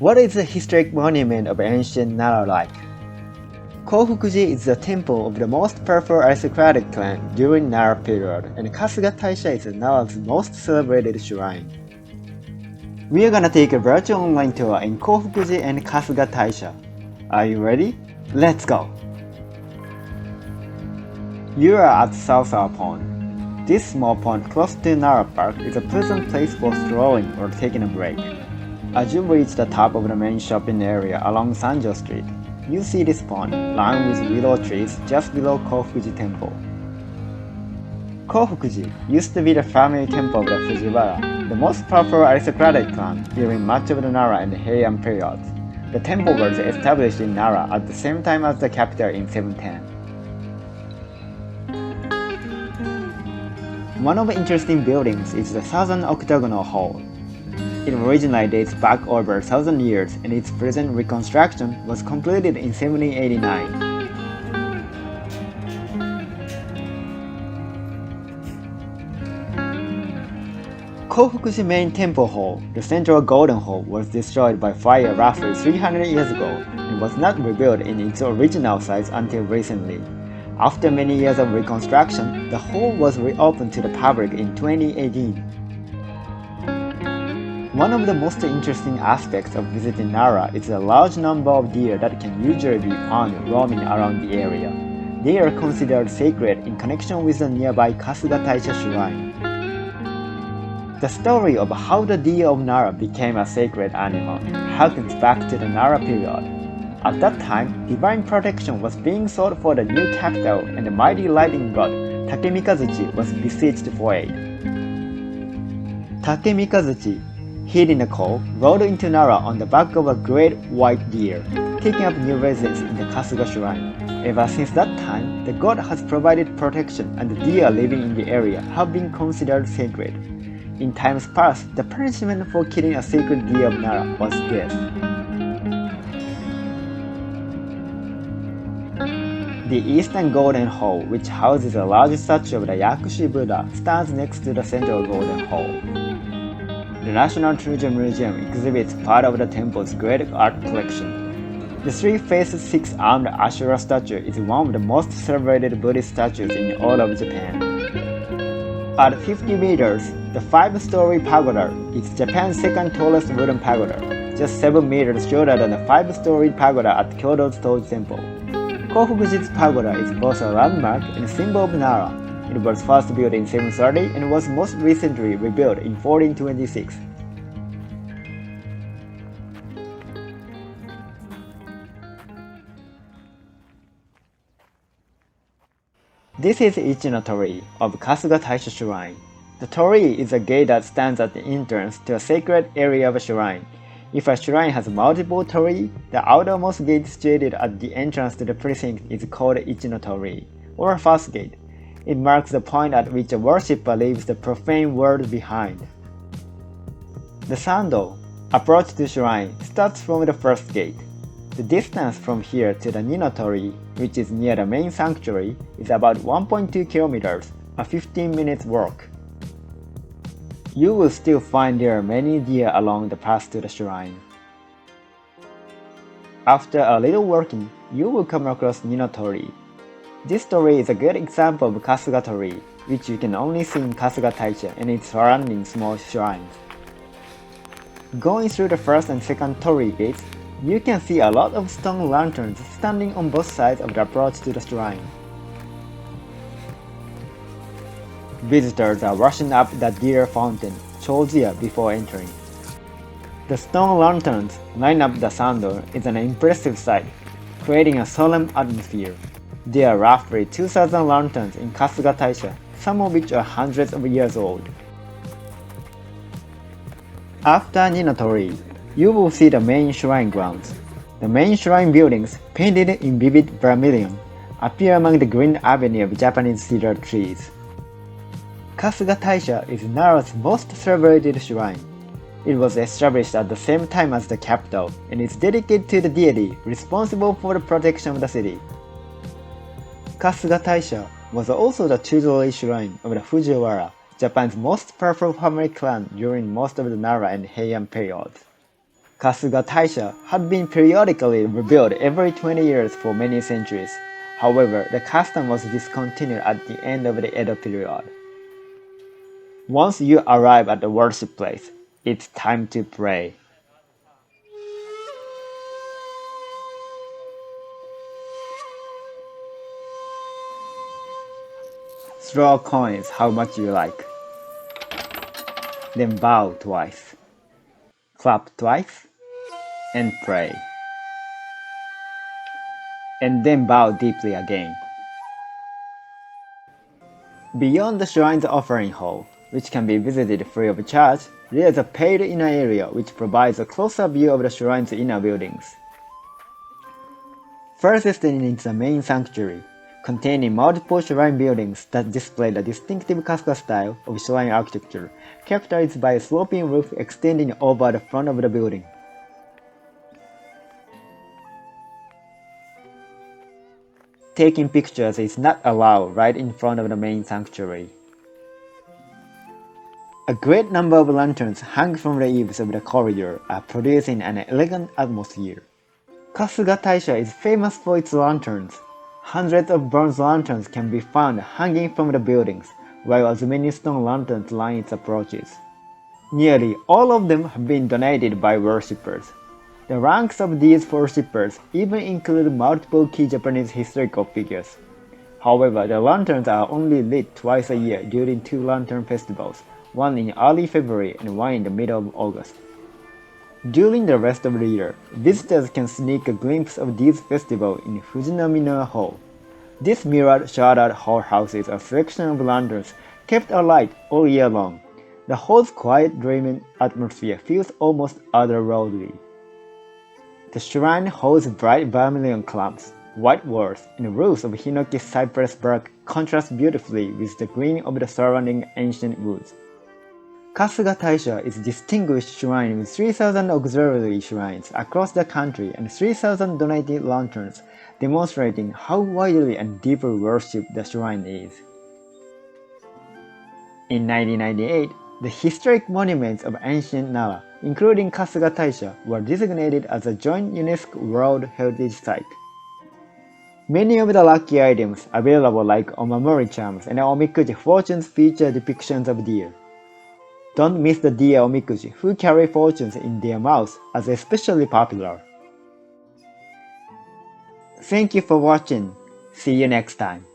What is the historic monument of ancient Nara like? Kofukuji is the temple of the most powerful aristocratic clan during Nara period, and Kasugataisha is Nara's most celebrated shrine. We are gonna take a virtual online tour in Kofukuji and Kasugataisha. Are you ready? Let's go! You are at Southside Pond. This small pond close to Nara Park is a pleasant place for strolling or taking a break. As you reach the top of the main shopping area along Sando Street, you see this pond lined with willow trees just below Kofukuji Temple. Kofukuji used to be the family temple of the Fujiwara, the most powerful aristocratic clan during much of the Nara and Heian periods. The temple was established in Nara at the same time as the capital in 710. One of the interesting buildings is the Southern Octagonal Hall. It originally dates back over 1,000 years, and its present reconstruction was completed in 1789. Kofukuji Main Temple Hall, the central golden hall, was destroyed by fire roughly 300 years ago and was not rebuilt in its original size until recently. After many years of reconstruction, the hall was reopened to the public in 2018. One of the most interesting aspects of visiting Nara is the large number of deer that can usually be found roaming around the area. They are considered sacred in connection with the nearby Kasugataisha Shrine. The story of how the deer of Nara became a sacred animal harkens back to the Nara period. At that time, divine protection was being sought for the new capital, and the mighty lightning god Takemikazuchi was beseeched for aid. Takemikazuchi, hid in the cold, rode into Nara on the back of a great white deer, taking up new residence in the Kasuga Shrine. Ever since that time, the god has provided protection, and the deer living in the area have been considered sacred. In times past, the punishment for killing a sacred deer of Nara was death. The Eastern Golden Hall, which houses a large statue of the Yakushi Buddha, stands next to the Central Golden Hall. The National Treasure Museum exhibits part of the temple's great art collection. The three-faced six-armed Ashura statue is one of the most celebrated Buddhist statues in all of Japan. At 50 meters, the 5-story pagoda is Japan's second tallest wooden pagoda, just 7 meters shorter than the 5-storied pagoda at Kyoto's Torii Temple. Kofukuji's pagoda is both a landmark and a symbol of Nara. It was first built in 730 and was most recently rebuilt in 1426. This is Ichi no Torii of Kasugataisha Shrine. The Torii is a gate that stands at the entrance to a sacred area of a shrine. If a shrine has multiple torii, the outermost gate situated at the entrance to the precinct is called Ichi no Torii, or first gate. It marks the point at which a worshipper leaves the profane world behind. The Sando, approach to shrine, starts from the first gate. The distance from here to the Nino Torii, which is near the main sanctuary, is about 1.2 kilometers, a 15-minute walk. You will still find there are many deer along the path to the shrine. After a little walking, you will come across Nino Torii. This torii is a good example of Kasuga Torii, which you can only see in Kasugataisha and its surrounding small shrines. Going through the first and second torii gates, you can see a lot of stone lanterns standing on both sides of the approach to the shrine. Visitors are rushing up the deer fountain, Chojiya, before entering. The stone lanterns line up the Sando is an impressive sight, creating a solemn atmosphere. There are roughly 2,000 lanterns in Kasugataisha, some of which are hundreds of years old. After Nino Torii, you will see the main shrine grounds. The main shrine buildings, painted in vivid vermilion, appear among the green avenue of Japanese cedar trees. Kasugataisha is Nara's most celebrated shrine. It was established at the same time as the capital and is dedicated to the deity responsible for the protection of the city. Kasugataisha was also the tutelary shrine of the Fujiwara, Japan's most powerful family clan during most of the Nara and Heian periods. Kasugataisha had been periodically rebuilt every 20 years for many centuries. However, the custom was discontinued at the end of the Edo period. Once you arrive at the worship place, it's time to pray. Throw coins how much you like. Then bow twice. Clap twice. And pray. And then bow deeply again. Beyond the shrine's offering hall, which can be visited free of charge, there is a paid inner area which provides a closer view of the shrine's inner buildings. Furthest in is the main sanctuary, containing multiple shrine buildings that display the distinctive Kasuga style of shrine architecture, characterized by a sloping roof extending over the front of the building. Taking pictures is not allowed right in front of the main sanctuary. A great number of lanterns hung from the eaves of the corridor are producing an elegant atmosphere. Kasugataisha is famous for its lanterns. Hundreds of bronze lanterns can be found hanging from the buildings, while as many stone lanterns line its approaches. Nearly all of them have been donated by worshippers. The ranks of these worshippers even include multiple key Japanese historical figures. However, the lanterns are only lit twice a year during two lantern festivals, one in early February and one in the middle of August. During the rest of the year, visitors can sneak a glimpse of these festivals in Fujinami Hall. This mirrored shadowed hall houses a selection of lanterns kept alight all year long. The hall's quiet, dreaming atmosphere feels almost otherworldly. The shrine holds bright vermilion columns, white walls, and rows of hinoki cypress bark contrast beautifully with the green of the surrounding ancient woods. Kasugataisha is a distinguished shrine with 3,000 auxiliary shrines across the country and 3,000 donated lanterns, demonstrating how widely and deeply worshipped the shrine is. In 1998, the historic monuments of ancient Nara, including Kasugataisha, were designated as a joint UNESCO World Heritage Site. Many of the lucky items available like omamori charms and omikuji fortunes feature depictions of deer. Don't miss the deer omikuji who carry fortunes in their mouths as especially popular. Thank you for watching. See you next time.